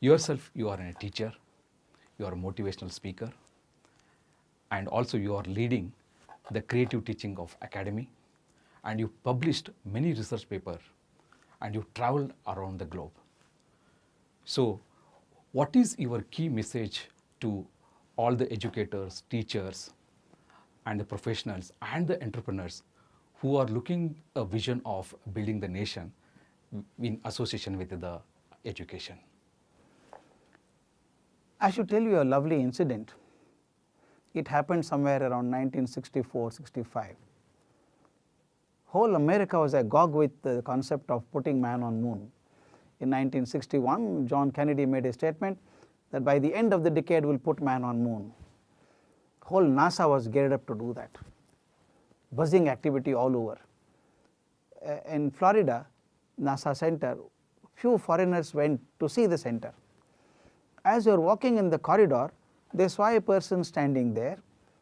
Yourself, you are a teacher, you are a motivational speaker, and also you are leading the creative teaching of academy, and you published many research papers, and you traveled around the globe. So what is your key message to all the educators, teachers, and the professionals and the entrepreneurs who are looking a vision of building the nation in association with the education? I should tell you a lovely incident. It happened somewhere around 1964-65. Whole America was agog with the concept of putting man on moon. In 1961, John Kennedy made a statement that by the end of the decade we'll put man on moon. Whole NASA was geared up to do that. Buzzing activity all over. In Florida, NASA center, few foreigners went to see the center. As they were walking in the corridor, they saw a person standing there.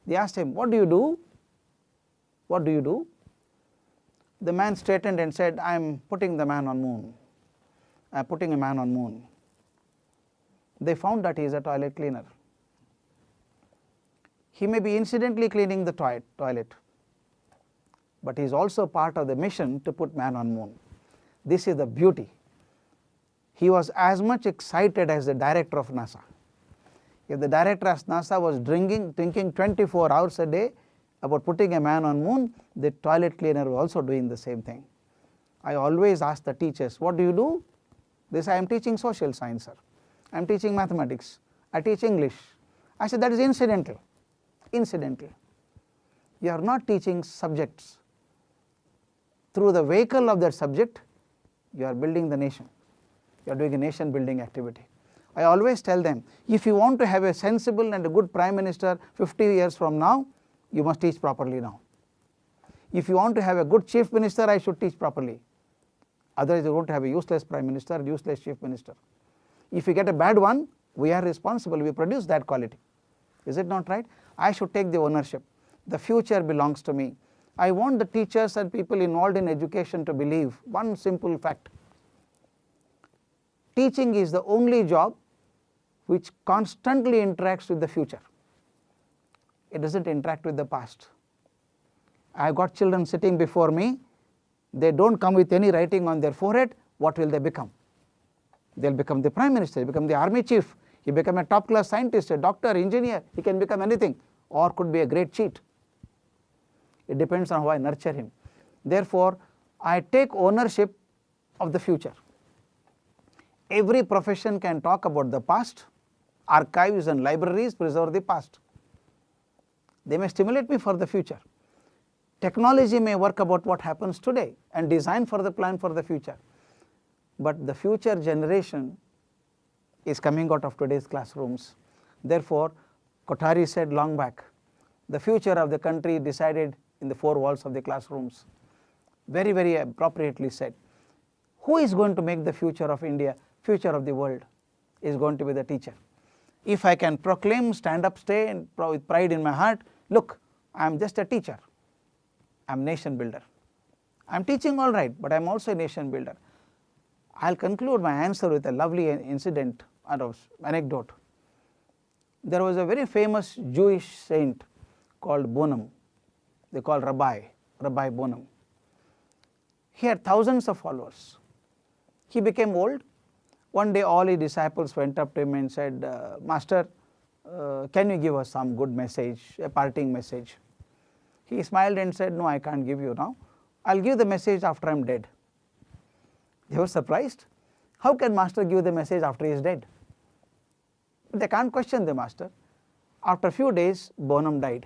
They asked him, "What do you do? What do you do?" The man straightened and said, "I am putting the man on moon. I am putting a man on moon." They found that he is a toilet cleaner. He may be incidentally cleaning the toilet, but he is also part of the mission to put man on moon. This is the beauty. He was as much excited as the director of NASA. If the director of NASA was thinking 24 hours a day about putting a man on moon, the toilet cleaner was also doing the same thing. I always ask the teachers, "What do you do?" They say, "I am teaching social science, sir. I am teaching mathematics. I teach English." I said, "That is incidental. Incidental. You are not teaching subjects. Through the vehicle of that subject, you are building the nation. You are doing a nation building activity." I always tell them, if you want to have a sensible and a good Prime Minister 50 years from now, you must teach properly now. If you want to have a good Chief Minister, I should teach properly. Otherwise, you are going to have a useless Prime Minister, useless Chief Minister. If you get a bad one, we are responsible, we produce that quality. Is it not right? I should take the ownership. The future belongs to me. I want the teachers and people involved in education to believe one simple fact. Teaching is the only job which constantly interacts with the future. It does not interact with the past. I have got children sitting before me. They do not come with any writing on their forehead. What will they become? They will become the Prime Minister, they become the Army Chief, he become a top class scientist, a doctor, engineer, he can become anything, or could be a great cheat. It depends on how I nurture him. Therefore, I take ownership of the future. Every profession can talk about the past. Archives and libraries preserve the past. They may stimulate me for the future. Technology may work about what happens today and design for the plan for the future. But the future generation is coming out of today's classrooms. Therefore, Kothari said long back, the future of the country decided in the four walls of the classrooms. Very, very appropriately said. Who is going to make the future of India, future of the world? Is going to be the teacher. If I can proclaim, stand up, stay and with pride in my heart, look, I am just a teacher. I am nation builder. I am teaching all right, but I am also a nation builder. I will conclude my answer with a lovely incident or anecdote. There was a very famous Jewish saint called Bonham. They call Rabbi Bonham. He had thousands of followers. He became old. One day all his disciples went up to him and said, "Master, can you give us some good message, a parting message?" He smiled and said, "No, I can't give you now. I will give the message after I am dead." They were surprised. How can master give the message after he is dead? They can't question the master. After a few days, Bonham died.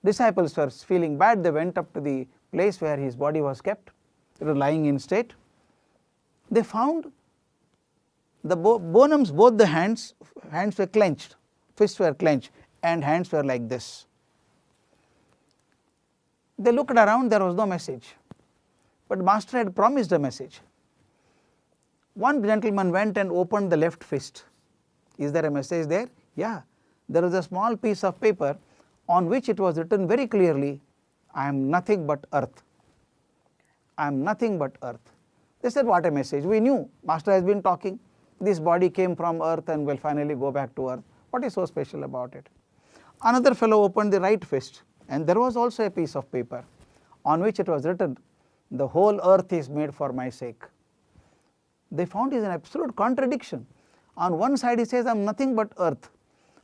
Disciples were feeling bad. They went up to the place where his body was kept. It was lying in state. They found the Bonham's both the hands were clenched, fists were clenched, and hands were like this. They looked around, there was no message, but master had promised a message. One gentleman went and opened the left fist. Is there a message there? Yeah, there was a small piece of paper on which it was written very clearly, "I am nothing but earth. I am nothing but earth." They said, "What a message." We knew master has been talking. this body came from earth and will finally go back to earth. What is so special about it? Another fellow opened the right fist, and there was also a piece of paper on which it was written, "The whole earth is made for my sake." They found it is an absolute contradiction. On one side he says, "I am nothing but earth."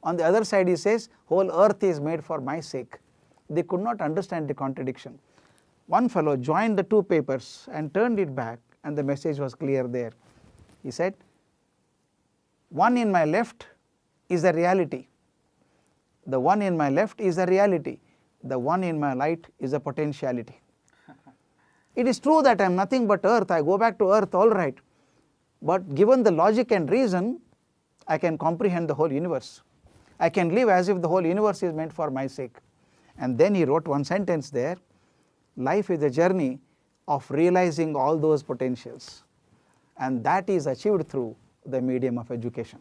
On the other side he says, "Whole earth is made for my sake." They could not understand the contradiction. One fellow joined the two papers and turned it back, and the message was clear there. He said, "One in my left is a reality. The one in my left is a reality. The one in my right is a potentiality." It is true that I am nothing but earth, I go back to earth, all right. But given the logic and reason, I can comprehend the whole universe. I can live as if the whole universe is meant for my sake. And then he wrote one sentence there, "Life is a journey of realizing all those potentials." And that is achieved through the medium of education.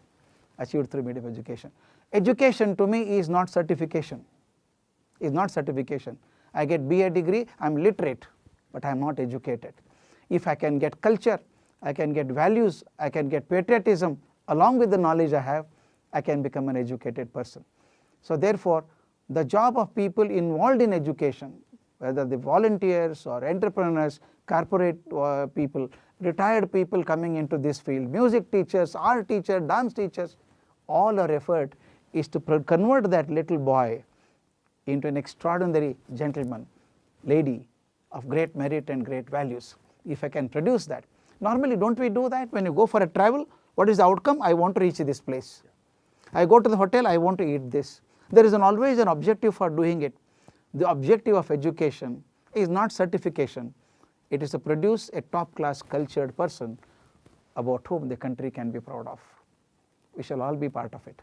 Achieved through medium of education. Education to me is not certification. Is not certification. I get BA degree, I am literate, but I am not educated. If I can get culture, I can get values, I can get patriotism along with the knowledge I have, I can become an educated person. So therefore, the job of people involved in education, whether the volunteers or entrepreneurs, corporate people, retired people coming into this field, music teachers, art teachers, dance teachers, all our effort is to convert that little boy into an extraordinary gentleman, lady of great merit and great values. If I can produce that. Normally don't we do that when you go for a travel? What is the outcome? I want to reach this place. I go to the hotel, I want to eat this. There is always an objective for doing it. The objective of education is not certification. It is to produce a top class cultured person about whom the country can be proud of. We shall all be part of it.